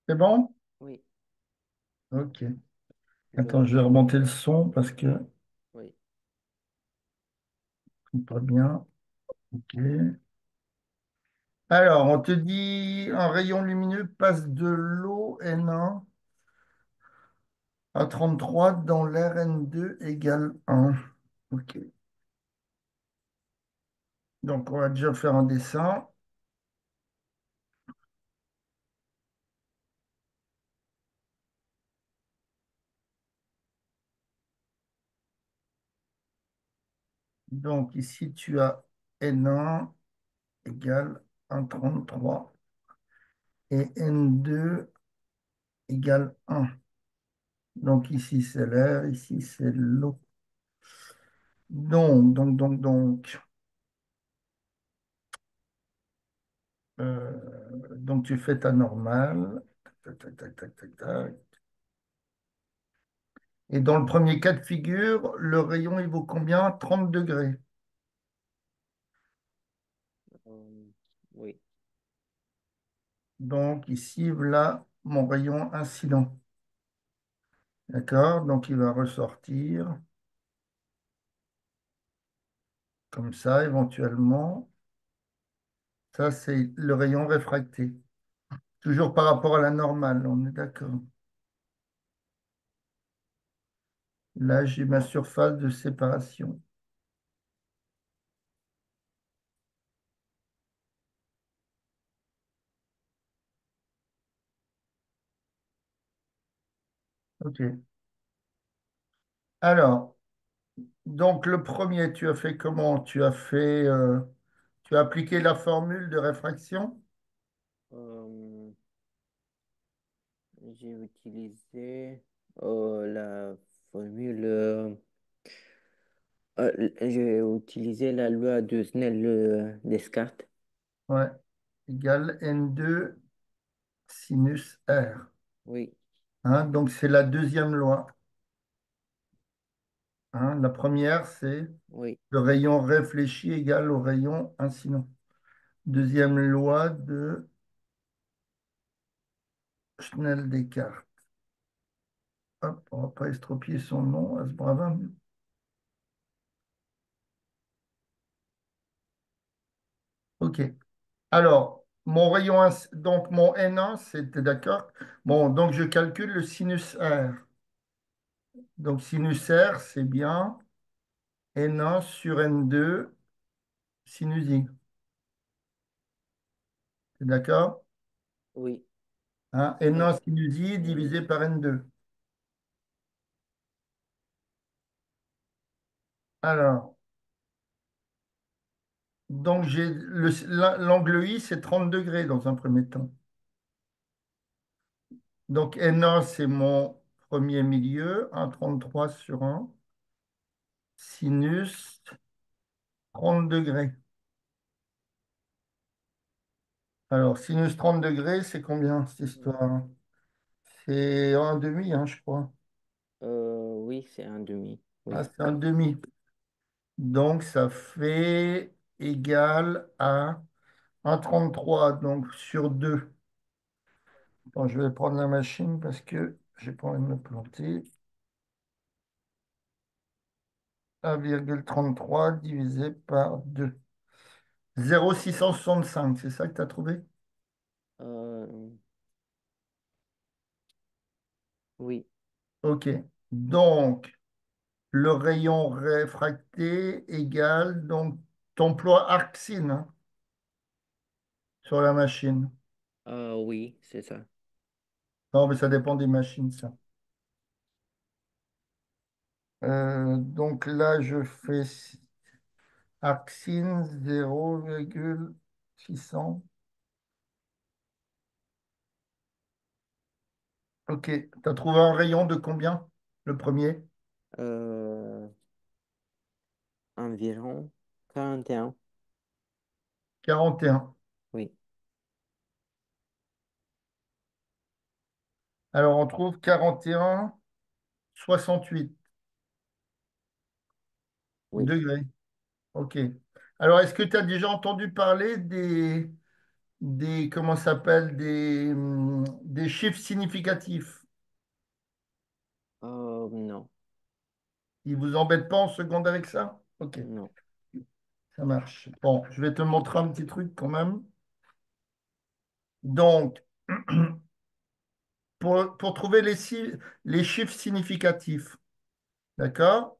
C'est bon? Oui, Ok. je Attends, vois. je vais remonter le son parce que Oui. c'est pas bien. Ok. Alors, on te dit un rayon lumineux passe de l'eau N1 à 33 dans l'air N2 égale 1. Ok. Donc, on va déjà faire un dessin. Donc, ici, tu as N1 égale 1,33 et N2 égale 1. Donc, ici, c'est l'air, ici, c'est l'eau. Donc, tu fais ta normale. Tac, tac, tac, tac, tac, tac. Et dans le premier cas de figure, le rayon, il vaut combien? 30 degrés. Euh, oui, Donc, ici, voilà mon rayon incident. D'accord? Donc, il va ressortir comme ça, éventuellement. Ça, c'est le rayon réfracté. Toujours par rapport à la normale, on est d'accord. Là, j'ai ma surface de séparation. OK. Alors, donc le premier, tu as fait comment? Tu as appliqué la formule de réfraction? Euh, j'ai utilisé la formule. J'ai utilisé la loi de Snell-Descartes. Ouais. Égale N2 sinus R. Oui, Hein, donc, c'est la deuxième loi. Hein. La première, c'est oui, le rayon réfléchi égal au rayon incident. Deuxième loi de Schnell-Descartes. Hop, on ne va pas estropier son nom à ce brave homme. OK. Alors, donc mon N1, c'était d'accord. Bon, donc je calcule le sinus R. Donc sinus R, c'est bien N1 sur N2 sinus I. C'est d'accord? oui. Hein, N1 sinus I divisé par N2. Alors, donc l'angle I, c'est 30 degrés dans un premier temps. Donc N1, c'est mon premier milieu, 1,33 sur 1, sinus 30 degrés. Alors, sinus 30 degrés, c'est combien cette histoire? C'est un demi, hein, je crois. Oui, c'est un demi. Ah, Oui. c'est un demi. Donc, ça fait égal à 1,33 donc sur 2. Bon, je vais prendre la machine parce que j'ai pas envie de me planter. 1,33 divisé par 2. 0,665, c'est ça que tu as trouvé? Euh, oui, OK. Donc, le rayon réfracté égale, donc, tu emploies arcsine hein, sur la machine. oui, c'est ça. Non, mais ça dépend des machines, ça. Donc là, je fais arcsine 0,600. OK. Tu as trouvé un rayon de combien? Le premier? Euh, environ 41. 41. Oui, Alors, on trouve 41, 68 oui. degrés. OK. Alors, est-ce que tu as déjà entendu parler des comment ça s'appelle, des des chiffres significatifs. Non, Ils vous embêtent pas en seconde avec ça? Ok, non, ça marche. Bon, je vais te montrer un petit truc quand même. Donc, pour trouver les chiffres significatifs, d'accord?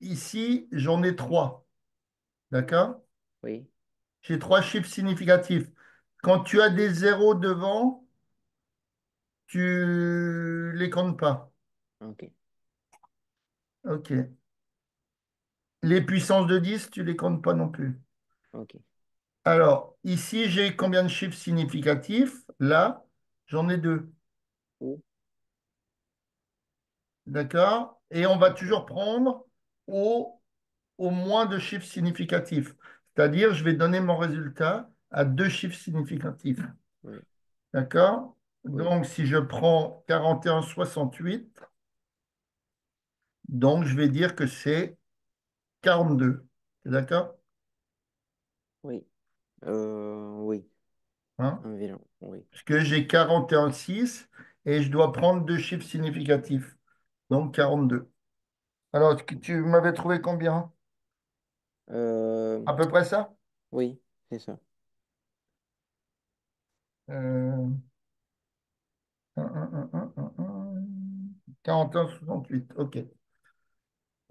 Ici, j'en ai trois, d'accord? oui, J'ai trois chiffres significatifs. Quand tu as des zéros devant, tu les comptes pas. ok, Ok. Les puissances de 10, tu les comptes pas non plus. ok, Alors, ici, j'ai combien de chiffres significatifs? Là, j'en ai deux. ou, D'accord? Et on va ok, toujours prendre au, au moins de chiffres significatifs. C'est-à-dire, je vais donner mon résultat à deux chiffres significatifs. oui, D'accord? oui, Donc, si je prends 41,68, donc je vais dire que c'est 42. C'est d'accord? oui, oui, Hein? environ, oui. Parce que j'ai 41,6 et je dois prendre deux chiffres significatifs. Donc 42. Alors, tu m'avais trouvé combien? Euh, À peu près ça? oui, c'est ça. Euh, 41,68. OK.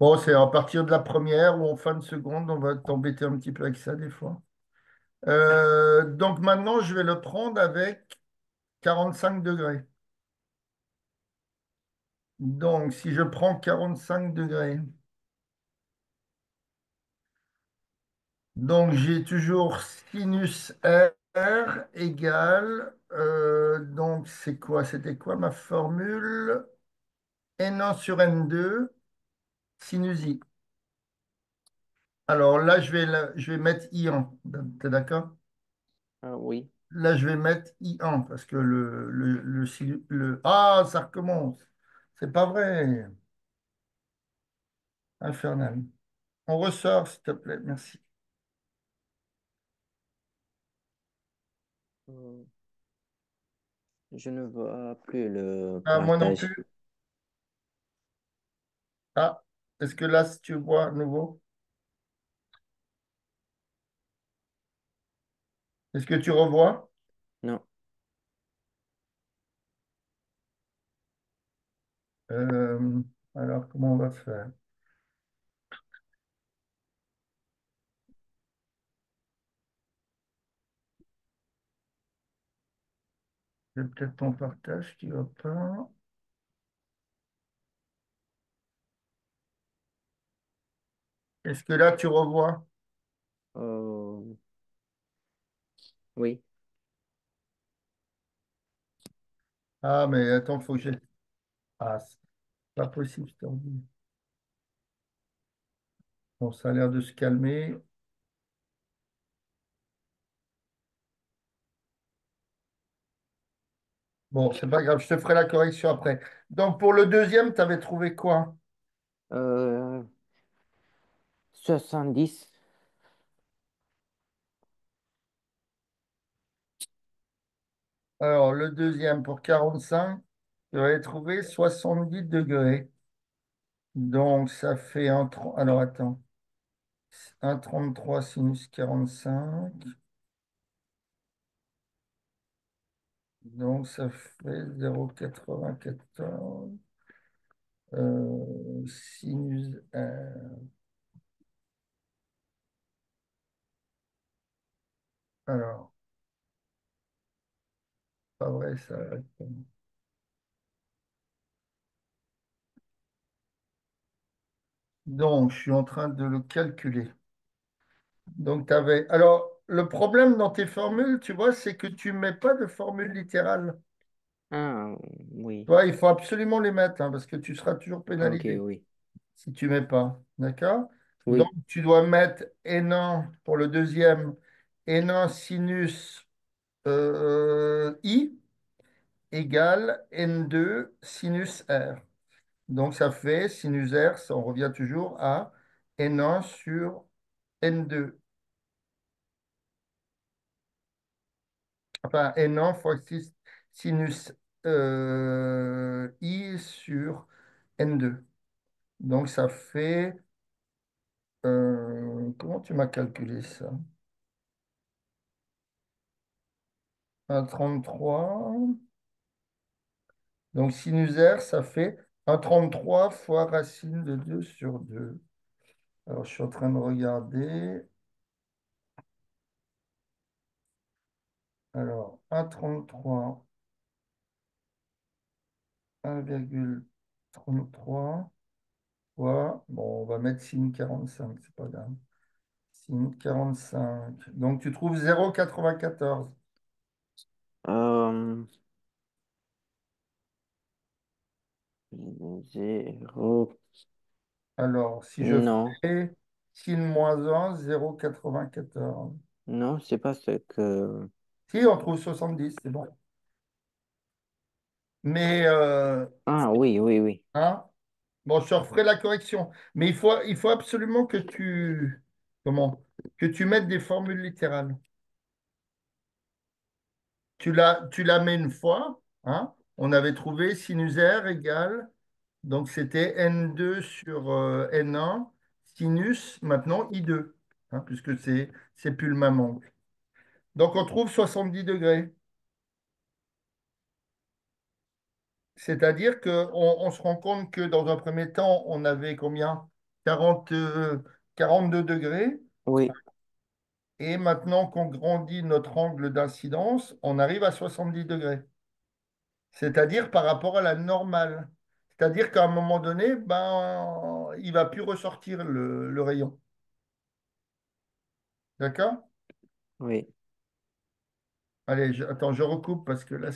Bon, c'est à partir de la première ou en fin de seconde, on va t'embêter un petit peu avec ça des fois. Donc maintenant, je vais le prendre avec 45 degrés. Donc, si je prends 45 degrés, donc j'ai toujours sinus R égale, donc c'est quoi? C'était quoi ma formule? N1 sur N2, sinus I. Alors là, je vais mettre I1. T'es d'accord? Oui, Là, je vais mettre I1 parce que Ah, ça recommence. C'est pas vrai. Infernal. On ressort, s'il te plaît. Merci. euh, je ne vois plus le Ah, moi non partage. plus. Ah, est-ce que là, si tu vois à nouveau, est-ce que tu revois? Non, Euh, alors, comment on va faire? J'ai peut-être ton partage qui va pas. Est-ce que là, tu revois? euh, oui, Ah, mais attends, faut que j'ai. Ah, c'est pas possible, je te redis. Bon, ça a l'air de se calmer. Bon, c'est pas grave, je te ferai la correction après. Donc, pour le deuxième, tu avais trouvé quoi? euh, 70. Alors, le deuxième pour 45, tu avais trouvé 70 degrés. Donc, ça fait alors, attends. 1,33 sinus 45. Donc, ça fait 0,94. Sinus alors, pas vrai, ça. Donc, je suis en train de le calculer. Donc, tu avais. Alors, le problème dans tes formules, tu vois, c'est que tu ne mets pas de formule littérale. Ah, oui, Tu vois, il faut absolument les mettre, hein, parce que tu seras toujours ok, pénalisé oui, si tu ne mets pas. D'accord? Donc, oui, tu dois mettre N1 pour le deuxième, N1 sinus I égale N2 sinus R. Donc, ça fait sinus R, ça, on revient toujours à N1 sur N2. Enfin, N1 fois sinus I sur N2. Donc ça fait, comment tu m'as calculé ça? 1,33. Donc sinus R, ça fait 1,33 fois racine de 2 sur 2. Alors je suis en train de regarder. Alors 1,33, 1,33 fois, bon, on va mettre sin 45, c'est pas grave. Sin 45. Donc tu trouves 0,94. Euh, 0. Alors si je Non, fais sin moins 1, 0,94. non, c'est pas ce que. Si, on trouve 70, c'est bon. Mais, Ah oui, oui, oui. hein, bon, je te referai la correction. Mais il faut absolument que tu, comment, que tu mettes des formules littérales. Tu la mets une fois, hein, on avait trouvé sinus R égale, donc c'était N2 sur N1, sinus, maintenant I2, hein, puisque c'est plus le même angle. Donc on trouve 70 degrés. C'est-à-dire qu'on se rend compte que dans un premier temps, on avait combien? 40, 42 degrés. Oui, Et maintenant qu'on grandit notre angle d'incidence, on arrive à 70 degrés. C'est-à-dire par rapport à la normale. C'est-à-dire qu'à un moment donné, ben, il ne va plus ressortir le rayon. D'accord? oui. Allez, attends, je recoupe parce que là,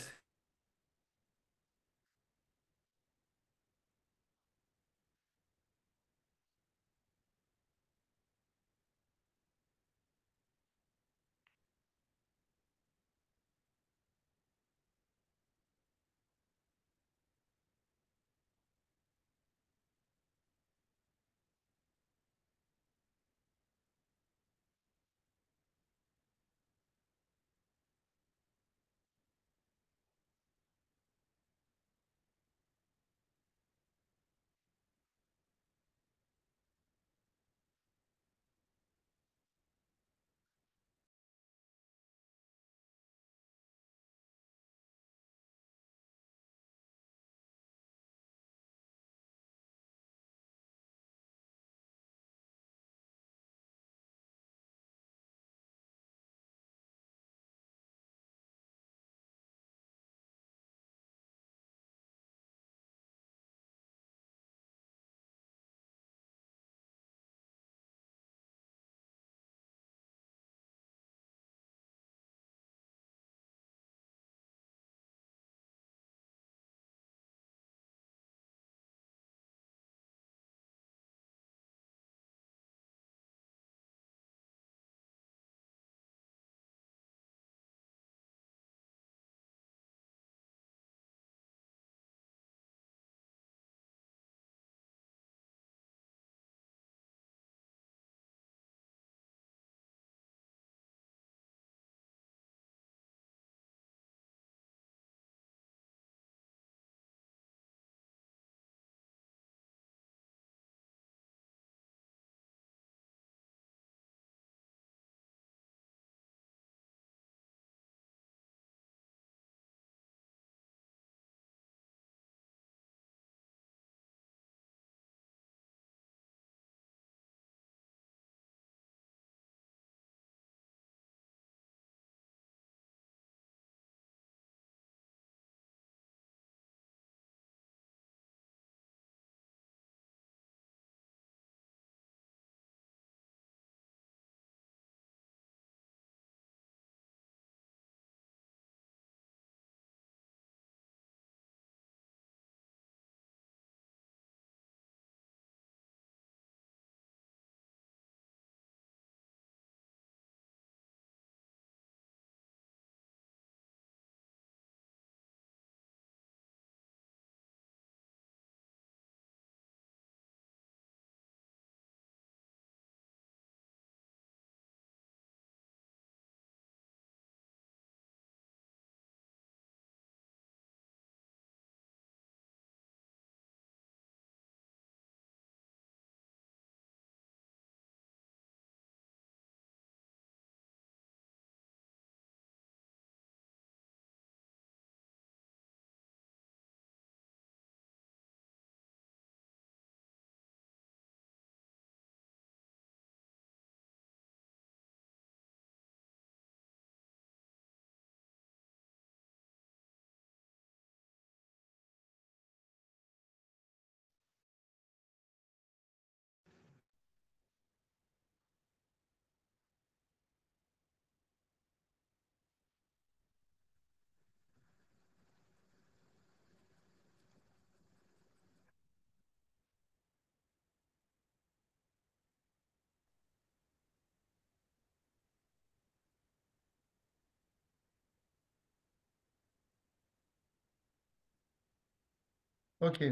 Ok.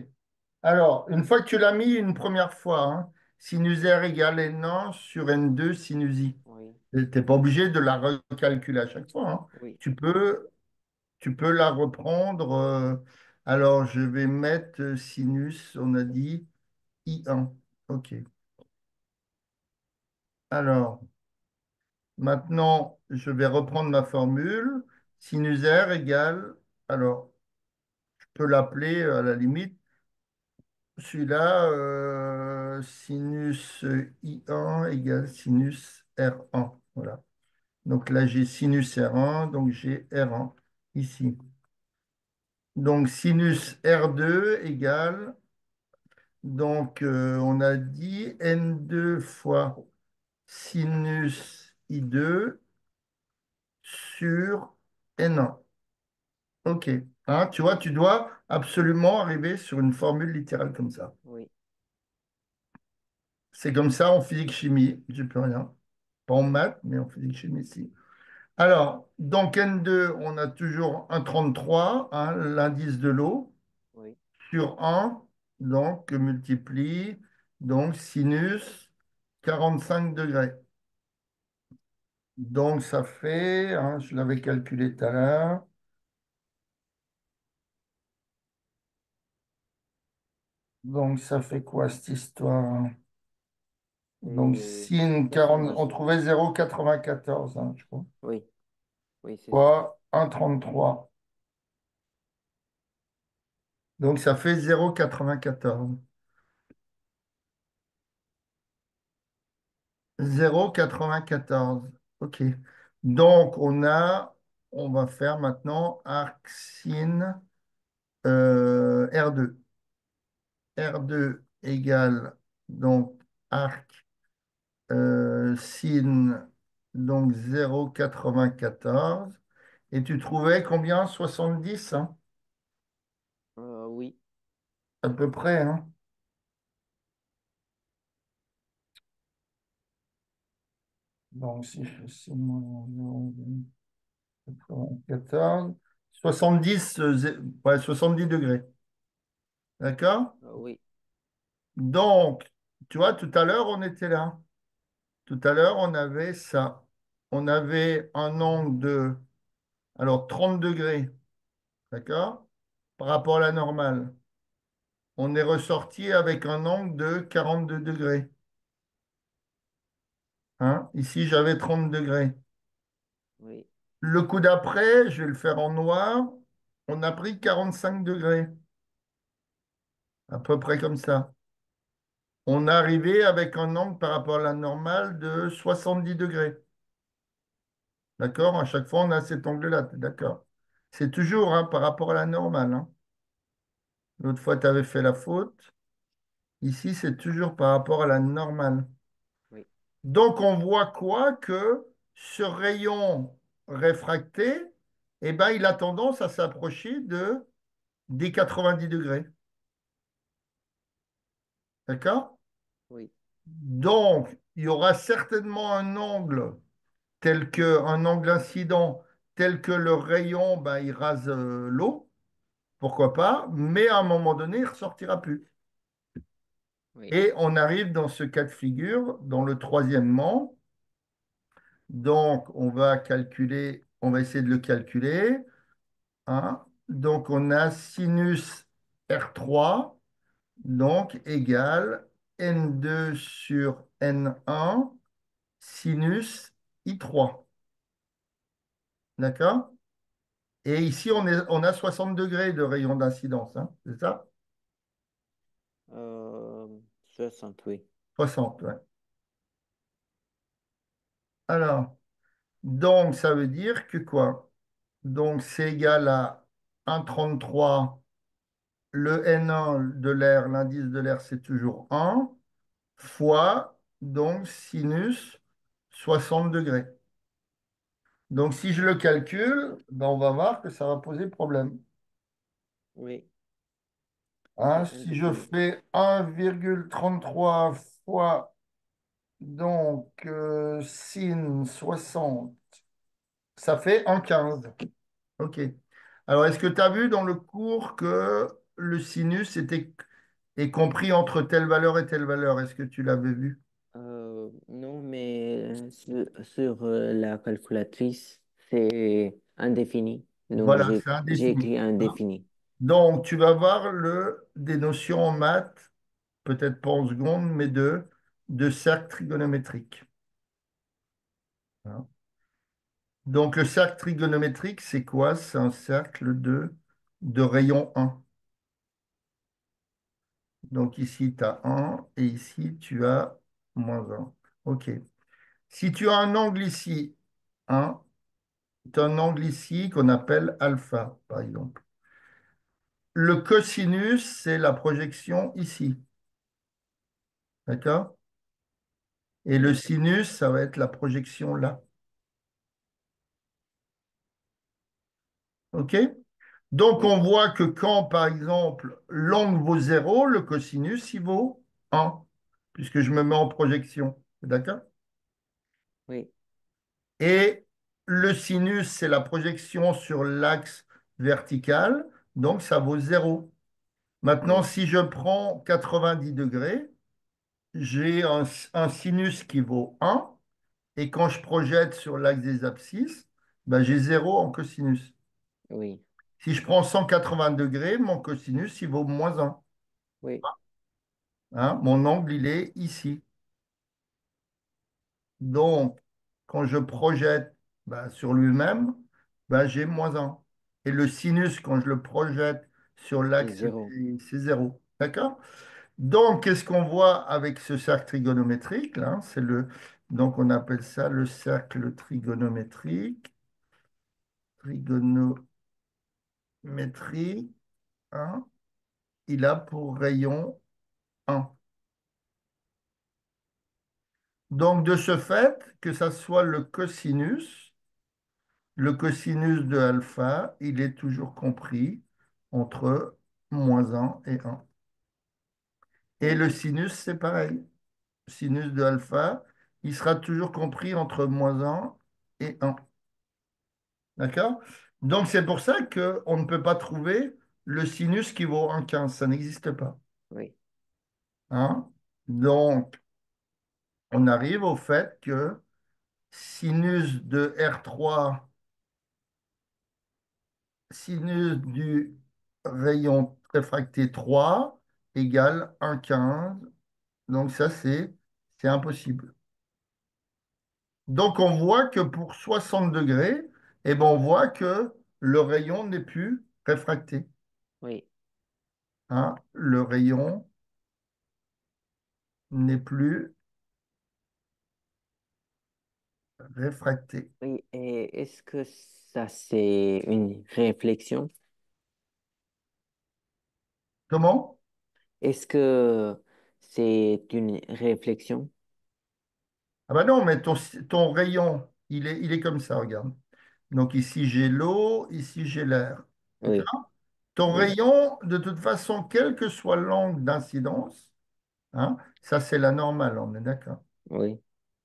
Alors, une fois que tu l'as mis une première fois, hein, sinus R égale N1 sur N2 sinus I. Oui, Tu n'es pas obligé de la recalculer à chaque fois, hein. oui, Tu peux, tu peux la reprendre. Alors, je vais mettre sinus, on a dit I1. Ok. Alors, maintenant, je vais reprendre ma formule. Sinus R égale, alors, je peux l'appeler à la limite, celui-là, sinus I1 égale sinus R1. Voilà. Donc là, j'ai sinus R1, donc j'ai R1 ici. Donc sinus R2 égale, donc on a dit N2 fois sinus I2 sur N1. OK. Hein, tu vois, tu dois absolument arriver sur une formule littérale comme ça. oui, C'est comme ça en physique-chimie, j'ai plus rien. Pas en maths, mais en physique-chimie, si. Alors, donc N2, on a toujours 1,33, hein, l'indice de l'eau, oui. sur 1, donc multiplie, donc sinus 45 degrés. Donc ça fait, hein, je l'avais calculé tout à l'heure, donc ça fait quoi cette histoire? Donc C'est sin 40, on 90. trouvait 0,94, hein, je crois, Oui, oui, c'est ça. fois 1,33. Donc ça fait 0,94. 0,94. OK. Donc, on va faire maintenant arc sin R2. R2 égale donc arc sin donc 0,94. Et tu trouvais combien? 70, hein, Oui, à peu près, hein. Donc, si je fais sin moins 0,94, 70, ouais, 70 degrés. D'accord? oui, Donc, tu vois, tout à l'heure, on était là. Tout à l'heure, on avait ça. On avait un angle de, alors, 30 degrés, d'accord? Par rapport à la normale. On est ressorti avec un angle de 42 degrés, hein? Ici, j'avais 30 degrés. oui, Le coup d'après, je vais le faire en noir. On a pris 45 degrés, à peu près comme ça. On est arrivé avec un angle par rapport à la normale de 70 degrés. D'accord? À chaque fois, on a cet angle-là, t'es d'accord? C'est toujours, hein, par rapport à la normale, hein. L'autre fois, tu avais fait la faute. Ici, c'est toujours par rapport à la normale. oui, Donc, on voit quoi? Que ce rayon réfracté, eh ben, il a tendance à s'approcher des 90 degrés. D'accord? oui, Donc, il y aura certainement un angle un angle incident, tel que le rayon, ben, il rase l'eau. Pourquoi pas, mais à un moment donné, il ne ressortira plus. oui, Et on arrive dans ce cas de figure, dans le troisièmement. Donc, on va essayer de le calculer, hein. Donc, on a sinus R3, donc égal N2 sur N1 sinus I3. D'accord? Et ici, on a 60 degrés de rayon d'incidence, hein, c'est ça? euh, 60, oui, 60, ouais. Alors, donc, ça veut dire que quoi? Donc, c'est égal à 1,33. Le N1 de l'air, l'indice de l'air, c'est toujours 1, fois, donc, sinus 60 degrés. Donc, si je le calcule, ben, on va voir que ça va poser problème, oui. hein. C'est Si je indéfini. fais 1,33 fois, donc, sin 60, ça fait 1,15. OK. Alors, est-ce que tu as vu dans le cours que le sinus est compris entre telle valeur et telle valeur? Est-ce que tu l'avais vu? Non, mais sur la calculatrice, c'est indéfini. Donc, Voilà, c'est j'ai indéfini. écrit Hein. indéfini. Donc, tu vas voir des notions en maths, peut-être pas en seconde, mais de cercle trigonométrique. Hein. Donc, le cercle trigonométrique, c'est quoi? C'est un cercle de rayon 1. Donc, ici, tu as 1 et ici, tu as -1. OK. Si tu as un angle ici, 1, tu as un angle ici qu'on appelle alpha, par exemple. Le cosinus, c'est la projection ici. D'accord? Et le Oui, sinus, ça va être la projection là. OK? Donc, oui, on voit que quand, par exemple, l'angle vaut 0, le cosinus, il vaut 1, puisque je me mets en projection. D'accord? oui, Et le sinus, c'est la projection sur l'axe vertical, donc ça vaut 0. Maintenant, oui, si je prends 90 degrés, j'ai un sinus qui vaut 1, et quand je projette sur l'axe des abscisses, ben, j'ai 0 en cosinus. oui, Si je prends 180 degrés, mon cosinus, il vaut -1. oui, Hein, mon angle, il est ici. Donc, quand je projette ben, sur lui-même, ben, j'ai -1. Et le sinus, quand je le projette sur c'est l'axe, zéro. c'est 0. D'accord? Donc, qu'est-ce qu'on voit avec ce cercle trigonométrique, là? Donc, on appelle ça le cercle trigonométrique. Trigonométrie, hein, il a pour rayon 1. Donc, de ce fait, que ça soit le cosinus de alpha, il est toujours compris entre -1 et 1. Et Oui, le sinus, c'est pareil. Sinus de alpha, il sera toujours compris entre -1 et 1. D'accord? Donc, c'est pour ça qu'on ne peut pas trouver le sinus qui vaut 1,15. Ça n'existe pas. oui, Hein? Donc, on arrive au fait que sinus de R3, sinus du rayon réfracté 3 égale 1,15. Donc ça, c'est impossible. Donc on voit que pour 60 degrés, eh ben, on voit que le rayon n'est plus réfracté. oui, Hein. Le rayon n'est plus réfracté. oui. Et est-ce que ça, c'est une réflexion? Comment? Est-ce que c'est une réflexion? Ah ben non, mais ton rayon, il est comme ça, regarde. Donc ici j'ai l'eau, ici j'ai l'air. Oui, D'accord? Ton oui, rayon, de toute façon, quel que soit l'angle d'incidence, hein, ça c'est la normale, on est d'accord. oui,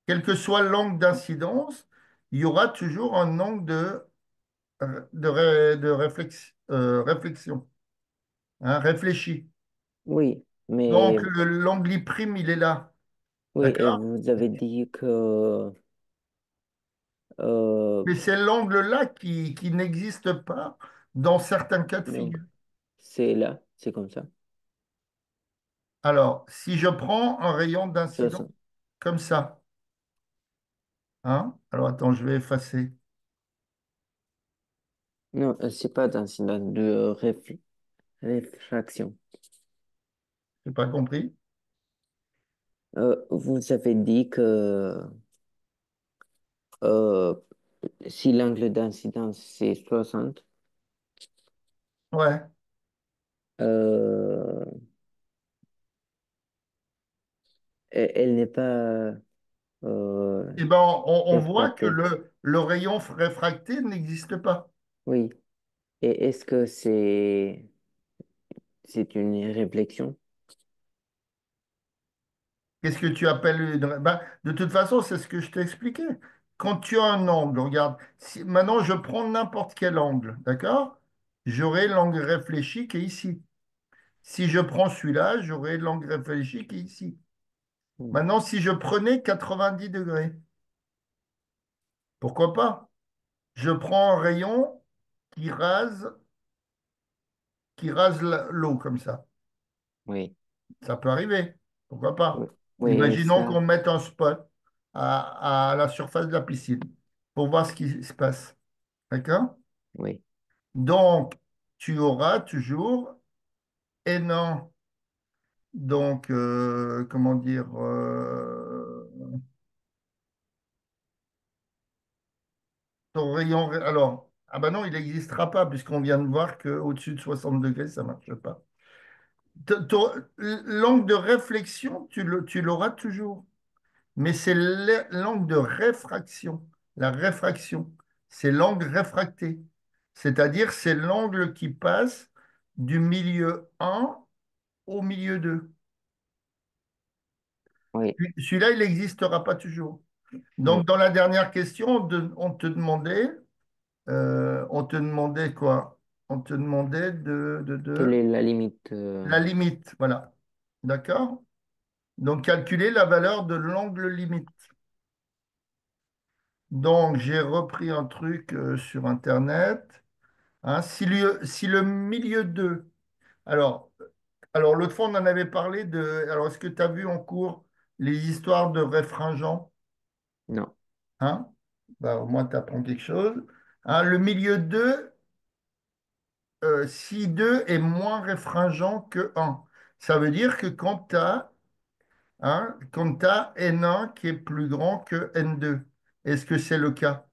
Quel que soit l'angle d'incidence, il y aura toujours un angle de réflexion, hein, réfléchi. oui. Donc Mais l'angle I', il est là. oui, D'accord? vous avez dit que euh, Mais c'est l'angle-là qui n'existe pas dans certains cas de donc figure. c'est là, c'est comme ça. Alors, si je prends un rayon Ça, d'incidence ça- comme ça, hein, alors attends, je vais effacer. Non, c'est pas d'incident de réfraction. Je n'ai pas compris. Vous avez dit que euh, si l'angle d'incidence c'est 60, Ouais. euh, elle n'est pas Eh ben, on voit que réfractée. le rayon réfracté n'existe pas. Oui. Et est-ce que c'est une réflexion? Qu'est-ce que tu appelles ben, de toute façon, c'est ce que je t'ai expliqué. Quand tu as un angle, regarde, maintenant je prends n'importe quel angle, d'accord? J'aurai l'angle réfléchi qui est ici. Si je prends celui-là, j'aurai l'angle réfléchi qui est ici. Oui, Maintenant, si je prenais 90 degrés, pourquoi pas? Je prends un rayon qui rase, l'eau comme ça. oui, Ça peut arriver. Pourquoi oui, pas? oui, Imaginons qu'on ça, mette un spot à la surface de la piscine pour voir ce qui se passe. D'accord? oui, Donc, tu auras toujours N1. Donc, comment dire, ton rayon. Alors, ah ben non, il n'existera pas puisqu'on vient de voir qu'au-dessus de 60 degrés, ça ne marche pas. L'angle de réflexion, tu l'auras toujours. Mais c'est l'angle de réfraction. La réfraction, c'est l'angle réfracté. C'est-à-dire, c'est l'angle qui passe du milieu 1 au milieu 2. oui, Celui-là, il n'existera pas toujours. Donc, oui. dans la dernière question, on te demandait quoi? On te demandait Quelle est la limite? la limite. Voilà. D'accord? Donc, calculer la valeur de l'angle limite. Donc, j'ai repris un truc sur Internet. Hein, si le milieu 2, alors, l'autre fois, on en avait parlé de. Alors, est-ce que tu as vu en cours les histoires de réfringent? Non. Hein? Bah, au moins, tu apprends quelque chose. Hein, le milieu 2, si 2 est moins réfringent que un, ça veut dire que quand tu as N1 qui est plus grand que N2, est-ce que c'est le cas?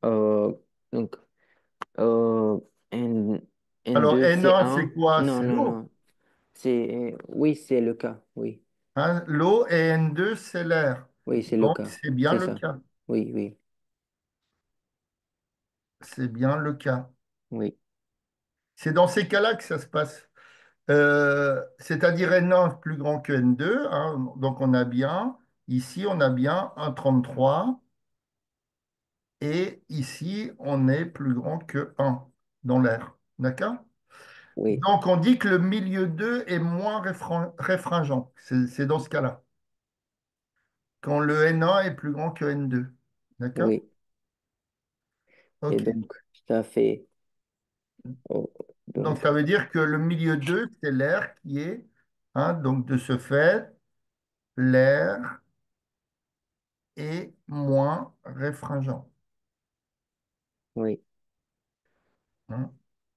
Euh, donc, euh, N, Alors, N2, c'est N1, c'est un. quoi? Non, C'est non, l'eau. non. Oui, c'est le cas. Oui, Hein, l'eau et N2, c'est l'air. oui, c'est le Donc, cas. c'est bien C'est le ça. cas. Oui, oui, C'est bien le cas. oui, C'est dans ces cas-là que ça se passe. C'est-à-dire N1 plus grand que N2. Hein, donc, ici, on a bien 1,33. Et ici, on est plus grand que 1 dans l'air. D'accord? oui, Donc, on dit que le milieu 2 est moins réfringent. C'est dans ce cas-là. Quand le N1 est plus grand que N2. D'accord? oui. Et OK. donc, ça fait. Oh, Donc, donc, ça veut dire que le milieu 2, c'est l'air qui est. Hein, donc, de ce fait, l'air est moins réfringent. oui, Hein,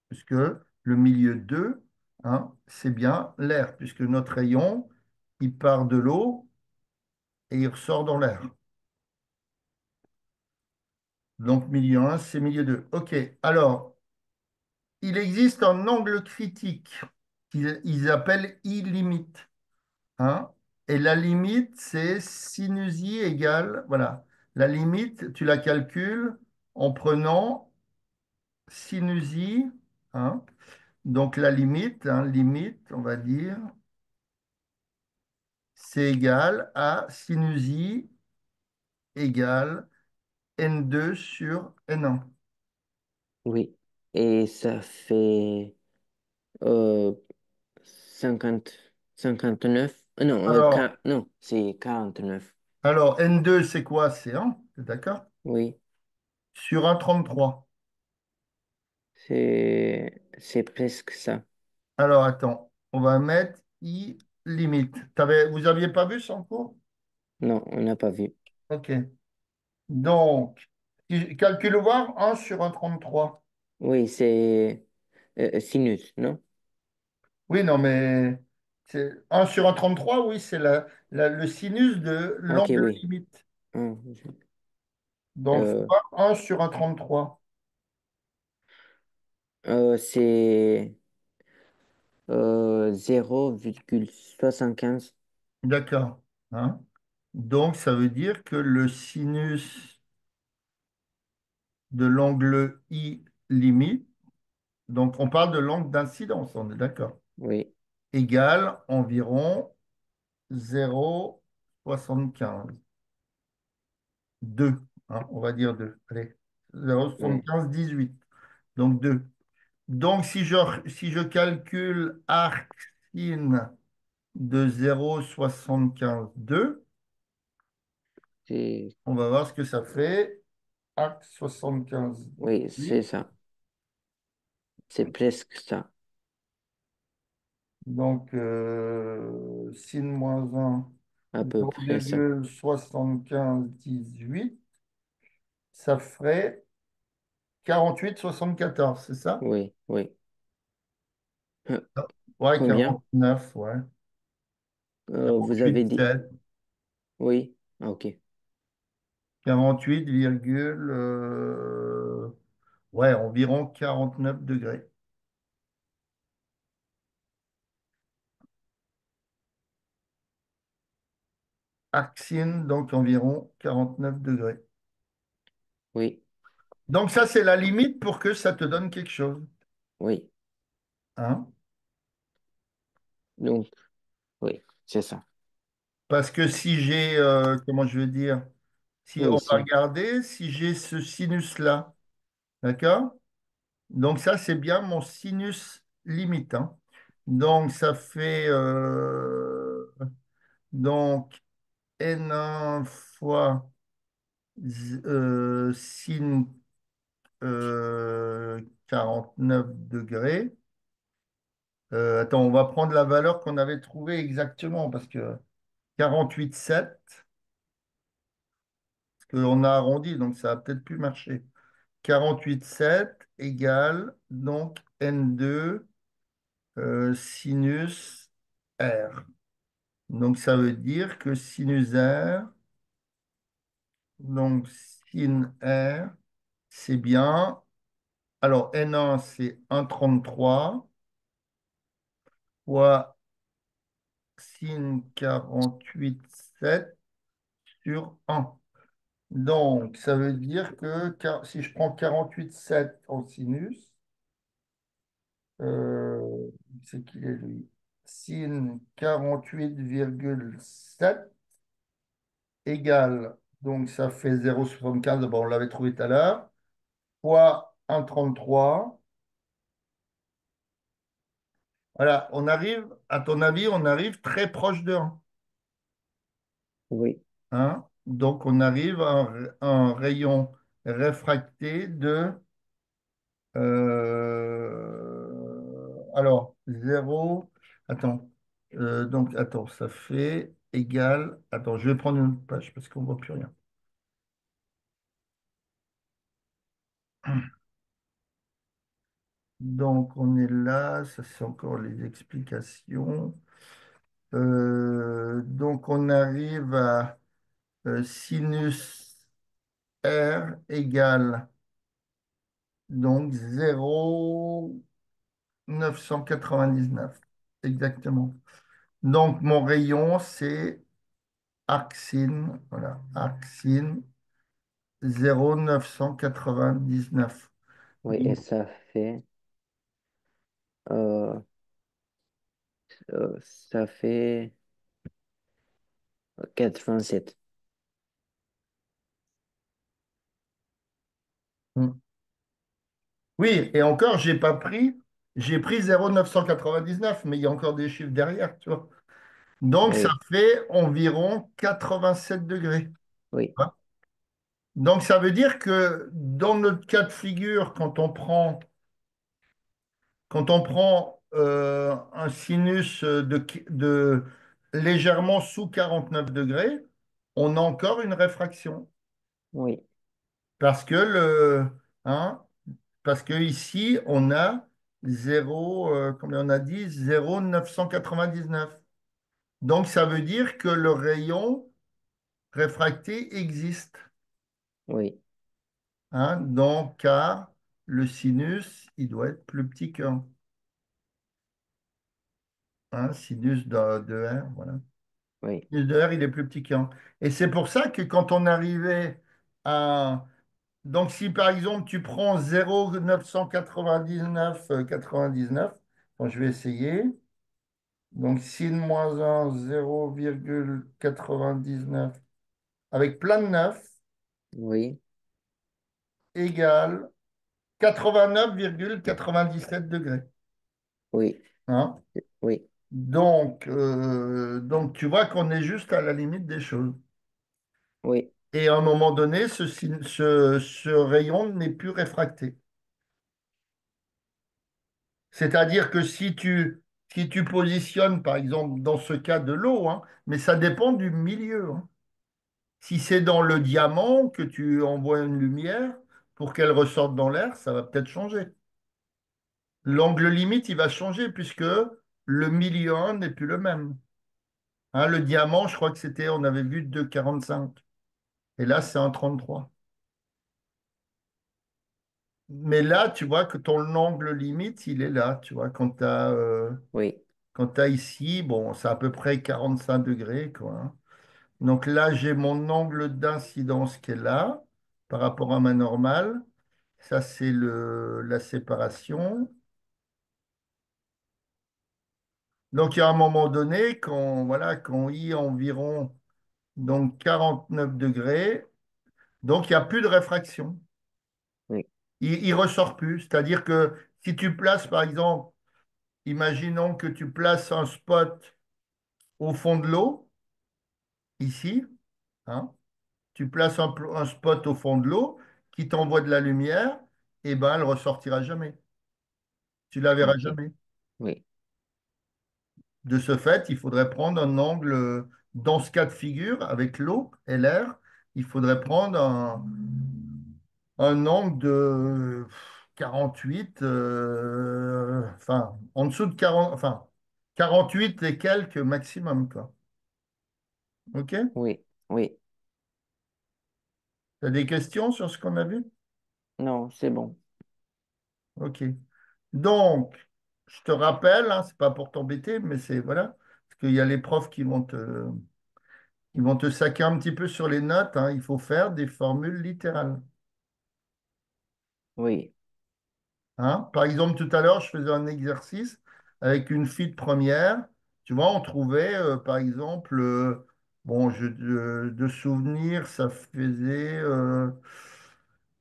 puisque le milieu 2, hein, c'est bien l'air, puisque notre rayon, il part de l'eau et il ressort dans l'air. Donc, milieu 1, c'est milieu 2. OK. Alors, il existe un angle critique qu'ils appellent I limite. Hein, et la limite, c'est sinus I égale, voilà. La limite, tu la calcules en prenant sinus I. Hein. Donc, la limite, limite, on va dire, c'est égal à sinus I égale N2 sur N1. oui. Et ça fait euh, 50, 59. Non, Alors, non, c'est 49. N2, c'est quoi? C'est 1, d'accord? Oui, Sur un 33. c'est presque ça. Alors, attends, on va mettre I limite. Vous n'aviez pas vu ça en cours? Non, on n'a pas vu. OK. Donc, calcule voir 1 sur un 33. Oui, c'est sinus, non? Oui, non, mais c'est 1 sur un 33, oui, c'est le sinus de Ok, l'angle oui. limite. Hum, Donc, Euh, fois 1 sur un 33. c'est 0,75. D'accord. Hein? Donc, ça veut dire que le sinus de l'angle I limite, donc on parle de l'angle d'incidence, on est d'accord, Oui, égale environ 0,75. 2, hein, on va dire 2. Allez, oui, 0,75, 18. Donc 2. Donc, si je calcule arc sin de 0,75,2, C'est- on va voir ce que ça fait. Arc 75, Oui, c'est 8. ça. C'est presque ça. Donc, sin moins un, À peu zéro près ça. virgule soixante-quinze dix-huit, ça ferait 48,74, c'est ça? Oui, oui. Euh, Ouais, Combien? 49, ouais. Vous avez Quarante-huit dit. sept, Oui. Ah, ok. 48, ouais, environ 49 degrés. Arcsine, donc environ 49 degrés. Oui, Donc ça, c'est la limite pour que ça te donne quelque chose, oui. hein? Donc, oui, c'est ça. Parce que si j'ai, comment je veux dire, si Oui, on va si. regarder, si j'ai ce sinus-là, d'accord? Donc ça, c'est bien mon sinus limite, hein. Donc ça fait donc n1 fois sin 49 degrés. Attends, on va prendre la valeur qu'on avait trouvée exactement parce que 48,7, parce qu'on a arrondi, donc ça a peut-être pu marcher. 48,7 égale donc N2 sinus R. Donc ça veut dire que sinus R, donc sin R, c'est bien. Alors N1, c'est 1,33 fois sin 48,7 sur 1. Donc, ça veut dire que si je prends 48,7 en sinus, c'est qu'il est lui, sin 48,7 égale, donc ça fait 0,75, bon, on l'avait trouvé tout à l'heure, fois 1,33. Voilà, on arrive, à ton avis, on arrive très proche de 1, Oui, hein. Donc, on arrive à un rayon réfracté de alors, 0. Attends. Donc, attends, ça fait égal. Attends, je vais prendre une autre page parce qu'on ne voit plus rien. Donc, on est là. Ça, c'est encore les explications. Donc, on arrive à sinus R égale donc 0,999. Exactement. Donc, mon rayon, c'est Arxine, voilà, Arxine 0,999. oui, et euh, ça fait 87. Hmm. Oui, et encore, j'ai pris 0,999, mais il y a encore des chiffres derrière, tu vois. Donc, ça Oui, fait environ 87 degrés. oui, Hein. Donc, ça veut dire que dans notre cas de figure, quand on prend un sinus de légèrement sous 49 degrés, on a encore une réfraction. oui, Parce que hein, parce que ici, on a 0, combien on a dit? 0,999. Donc, ça veut dire que le rayon réfracté existe. oui, Hein, donc, car le sinus, il doit être plus petit qu'un. Hein, sinus de R, voilà. oui, Sinus de R, il est plus petit qu'un. Et c'est pour ça que quand on arrivait à... Donc, si par exemple, tu prends 0,999, 99, bon, je vais essayer. Donc, sin moins un 0,99 avec plein de 9 oui, égale 89,97 degrés. Oui, Hein. oui, Donc, tu vois qu'on est juste à la limite des choses. oui, Et à un moment donné, ce rayon n'est plus réfracté. C'est-à-dire que si tu positionnes, par exemple, dans ce cas de l'eau, hein, mais ça dépend du milieu. Hein. Si c'est dans le diamant que tu envoies une lumière pour qu'elle ressorte dans l'air, ça va peut-être changer. L'angle limite, il va changer puisque le milieu 1 n'est plus le même. Hein, le diamant, je crois que c'était, on avait vu 2,45. Et là, c'est 1,33. Mais là, tu vois que ton angle limite, il est là. Tu vois, oui, quand tu as ici, bon, c'est à peu près 45 degrés, quoi. Hein. Donc là, j'ai mon angle d'incidence qui est là, par rapport à ma normale. Ça, c'est la séparation. Donc, il y a un moment donné, quand I est environ donc 49 degrés, donc il n'y a plus de réfraction. oui, Il ressort plus. C'est-à-dire que si tu places, par exemple, imaginons que tu places un spot au fond de l'eau, ici, hein, tu places un spot au fond de l'eau qui t'envoie de la lumière, et ben elle ressortira jamais. Tu la verras ok, jamais. oui, De ce fait, il faudrait prendre un angle, dans ce cas de figure, avec l'eau et l'air, il faudrait prendre un angle de 48, enfin, en dessous de 40, enfin, 48 et quelques maximum, quoi. OK? Tu oui, oui. as des questions sur ce qu'on a vu? Non, c'est bon. OK. Donc, je te rappelle, hein, c'est pas pour t'embêter, mais c'est, voilà, parce qu'il y a les profs qui vont te saquer un petit peu sur les notes, hein. Il faut faire des formules littérales. Oui, Hein. Par exemple, tout à l'heure, je faisais un exercice avec une fille de première. Tu vois, on trouvait, par exemple, bon, de souvenir, ça faisait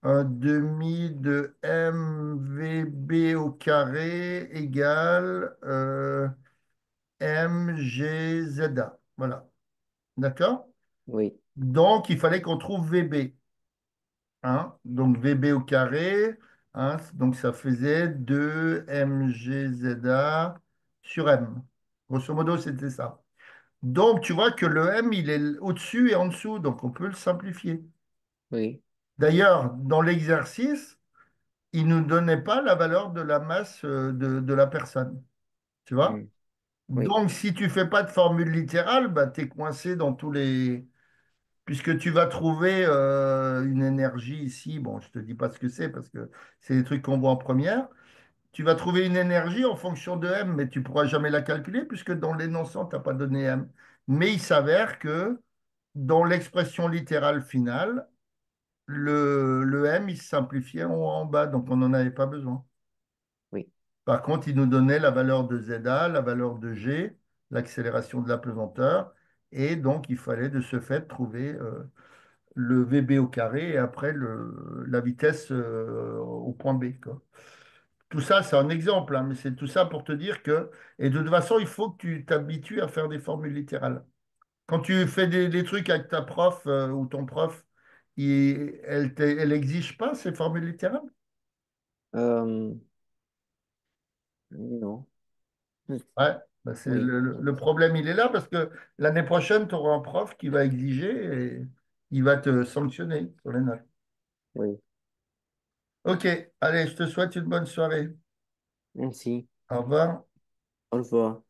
un demi de mvb au carré égale mgza. Voilà. D'accord? oui, Donc, il fallait qu'on trouve vb. Hein. Donc VB au carré, hein, donc ça faisait 2 mgza sur M. Grosso modo, c'était ça. Donc tu vois que le M, il est au-dessus et en dessous, donc on peut le simplifier. oui, D'ailleurs, dans l'exercice, il ne nous donnait pas la valeur de la masse de la personne. Tu vois? hmm, oui, Donc si tu fais pas de formule littérale, bah, tu es coincé dans tous les... Puisque tu vas trouver une énergie ici, bon, je ne te dis pas ce que c'est parce que c'est des trucs qu'on voit en première. Tu vas trouver une énergie en fonction de M, mais tu ne pourras jamais la calculer puisque dans l'énoncent, tu n'as pas donné M. Mais il s'avère que dans l'expression littérale finale, le M, il se simplifiait en bas, donc on n'en avait pas besoin. oui, Par contre, il nous donnait la valeur de ZA, la valeur de G, l'accélération de la pesanteur, et donc il fallait de ce fait trouver le VB au carré et après la vitesse au point B, quoi. Tout ça, c'est un exemple, hein, mais c'est tout ça pour te dire que, et de toute façon, il faut que tu t'habitues à faire des formules littérales. Quand tu fais des trucs avec ta prof ou ton prof, elle exige pas ces formules littérales? euh, non, Ouais, bah, oui, le problème, il est là parce que l'année prochaine, tu auras un prof qui va exiger et il va te sanctionner sur les notes. oui, Ok, allez, je te souhaite une bonne soirée. merci, Au revoir. au revoir.